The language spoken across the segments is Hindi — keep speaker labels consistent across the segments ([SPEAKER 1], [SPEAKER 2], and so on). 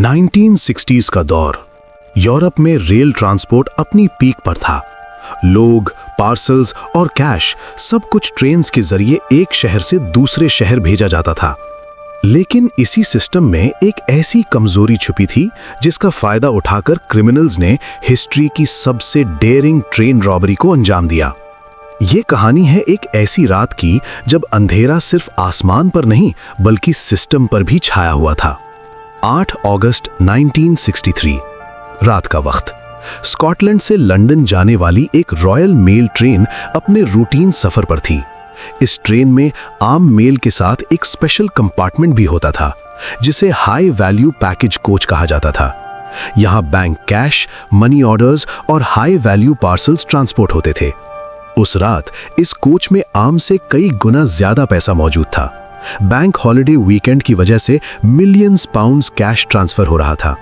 [SPEAKER 1] 1960s का दौर। यूरोप में रेल ट्रांसपोर्ट अपनी पीक पर था। लोग, पार्सल्स और कैश सब कुछ ट्रेन्स के जरिए एक शहर से दूसरे शहर भेजा जाता था। लेकिन इसी सिस्टम में एक ऐसी कमजोरी छुपी थी जिसका फायदा उठाकर क्रिमिनल्स ने हिस्ट्री की सबसे डेयरिंग ट्रेन रॉबरी को अंजाम दिया। ये कहानी है एक ऐसी रात की जब अंधेरा सिर्फ आसमान पर नहीं बल्कि सिस्टम पर भी छाया हुआ था। 8 अगस्त 1963 रात का वक्त। स्कॉटलैंड से लंदन जाने वाली एक रॉयल मेल ट्रेन अपने रूटीन सफर पर थी। इस ट्रेन में आम मेल के साथ एक स्पेशल कंपार्टमेंट भी होता था जिसे हाई वैल्यू पैकेज कोच कहा जाता था। यहां बैंक कैश, मनी ऑर्डर्स और हाई वैल्यू पार्सल्स ट्रांसपोर्ट होते थे। उस रात इस कोच में आम से कई गुना ज्यादा पैसा मौजूद था। बैंक हॉलिडे वीकेंड की वजह से मिलियंस पाउंड्स कैश ट्रांसफर हो रहा था।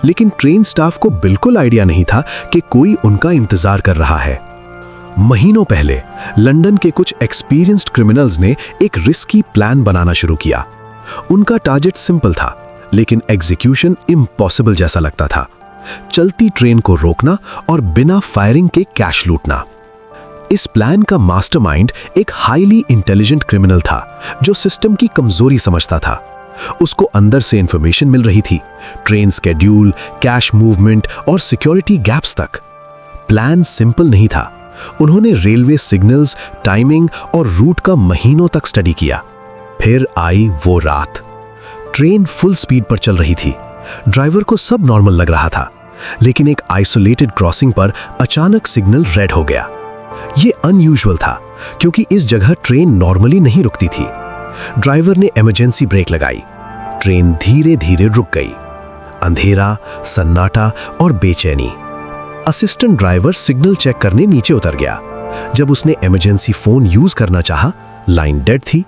[SPEAKER 1] लेकिन ट्रेन स्टाफ को बिल्कुल आइडिया नहीं था कि कोई उनका इंतजार कर रहा है। महीनों पहले लंदन के कुछ एक्सपीरियंस्ड क्रिमिनल्स ने एक रिस्की प्लान बनाना शुरू किया। उनका टारगेट सिंपल था, लेकिन एग्जीक्यूशन इम्पॉसिबल जैसा लगता था। चलती ट्रेन को रोकना और बिना फायरिंग के कैश लूटना। इस प्लान का मास्टरमाइंड एक हाईली इंटेलिजेंट क्रिमिनल था जो सिस्टम की कमजोरी समझता था। उसको अंदर से इंफॉर्मेशन मिल रही थी, ट्रेन स्केड्यूल, कैश मूवमेंट और सिक्योरिटी गैप्स तक। प्लान सिंपल नहीं था। उन्होंने रेलवे सिग्नल्स, टाइमिंग और रूट का महीनों तक स्टडी किया। फिर आई वो रात। ट्रेन फुल स्पीड पर चल रही थी। ड्राइवर को सब नॉर्मल लग रहा था, लेकिन एक आइसोलेटेड क्रॉसिंग पर अचानक सिग्नल रेड हो गया। ये अनयूजुअल था क्योंकि इस जगह ट्रेन नॉर्मली नहीं रुकती थी। ड्राइवर ने इमरजेंसी ब्रेक लगाई। ट्रेन धीरे धीरे रुक गई। अंधेरा, सन्नाटा और बेचैनी। असिस्टेंट ड्राइवर सिग्नल चेक करने नीचे उतर गया। जब उसने इमरजेंसी फोन यूज करना चाहा, लाइन डेड थी।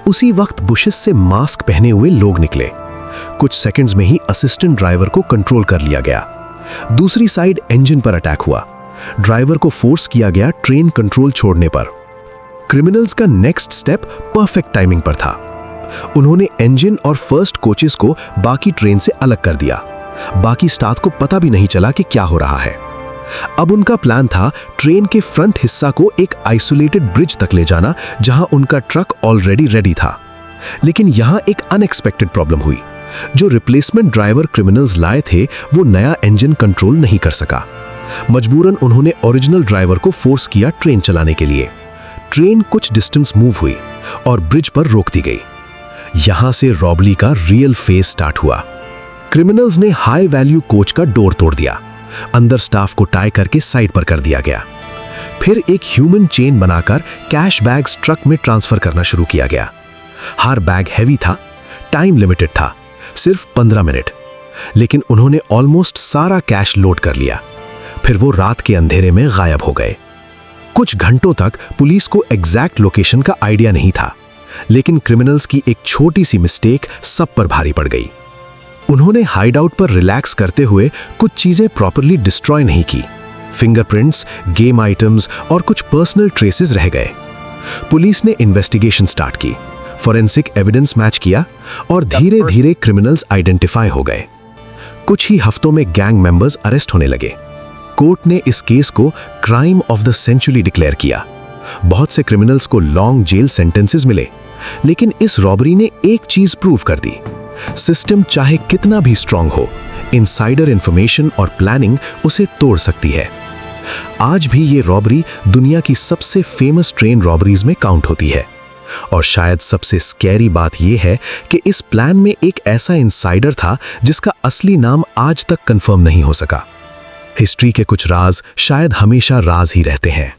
[SPEAKER 1] उसी वक्त बुशेस से मास्क पहने हुए लोग निकले। कुछ सेकंड्स में ही असिस्टेंट ड्राइवर को कंट्रोल कर लिया गया। दूसरी साइड इंजन पर अटैक हुआ। ड्राइवर को फोर्स किया गया ट्रेन कंट्रोल छोड़ने पर। क्रिमिनल्स का नेक्स्ट स्टेप परफेक्ट टाइमिंग पर था। उन्होंने इंजन और फर्स्ट कोचेस को बाकी ट्रेन से अलग कर दिया। बाकी स्टाफ को पता भी नहीं चला कि क्या हो रहा है। अब उनका प्लान था ट्रेन के फ्रंट हिस्सा को एक आइसोलेटेड ब्रिज तक ले जाना जहां उनका ट्रक ऑलरेडी रेडी था। लेकिन यहां एक अनएक्सपेक्टेड प्रॉब्लम हुई। जो रिप्लेसमेंट ड्राइवर क्रिमिनल्स लाए थे वो नया इंजन कंट्रोल नहीं कर सका। मजबूरन उन्होंने ओरिजिनल ड्राइवर को फोर्स किया ट्रेन चलाने के लिए। ट्रेन कुछ डिस्टेंस मूव हुई और ब्रिज पर रोक दी गई। यहां से रॉबरी का रियल फेज स्टार्ट हुआ। क्रिमिनल्स ने हाई वैल्यू कोच का डोर तोड़ दिया। अंदर स्टाफ को टाई करके साइड पर कर दिया गया। फिर एक ह्यूमन चेन बनाकर कैश बैग्स ट्रक में ट्रांसफर करना शुरू किया गया। हर बैग हैवी था। टाइम लिमिटेड था, सिर्फ 15 मिनट। लेकिन उन्होंने ऑलमोस्ट सारा कैश लोड कर लिया। फिर वो रात के अंधेरे में गायब हो गए। कुछ घंटों तक पुलिस को एग्जैक्ट लोकेशन का आइडिया नहीं था, लेकिन क्रिमिनल्स की एक छोटी सी मिस्टेक सब पर भारी पड़ गई। उन्होंने हाइडआउट पर रिलैक्स करते हुए कुछ चीजें प्रॉपरली डिस्ट्रॉय नहीं की। फिंगरप्रिंट्स, गेम आइटम्स और कुछ पर्सनल ट्रेसेस रह गए। पुलिस ने इन्वेस्टिगेशन स्टार्ट की, फॉरेंसिक एविडेंस मैच किया और धीरे धीरे क्रिमिनल्स आइडेंटिफाई हो गए। कुछ ही हफ्तों में गैंग मेंबर्स अरेस्ट होने लगे। कोर्ट ने इस केस को crime of the century declare किया। बहुत से क्रिमिनल्स को लॉन्ग जेल सेंटेंसेस मिले। लेकिन इस रॉबरी ने एक चीज प्रूव कर दी, सिस्टम चाहे कितना भी स्ट्रांग हो, इनसाइडर इंफॉर्मेशन और प्लानिंग उसे तोड़ सकती है। आज भी ये रॉबरी दुनिया की सबसे फेमस ट्रेन रॉबरीज में काउंट होती है। और शायद सबसे स्कैरी बात यह है कि इस प्लान में एक ऐसा इनसाइडर था जिसका असली नाम आज तक कंफर्म नहीं हो सका। हिस्ट्री के कुछ राज शायद हमेशा राज ही रहते हैं।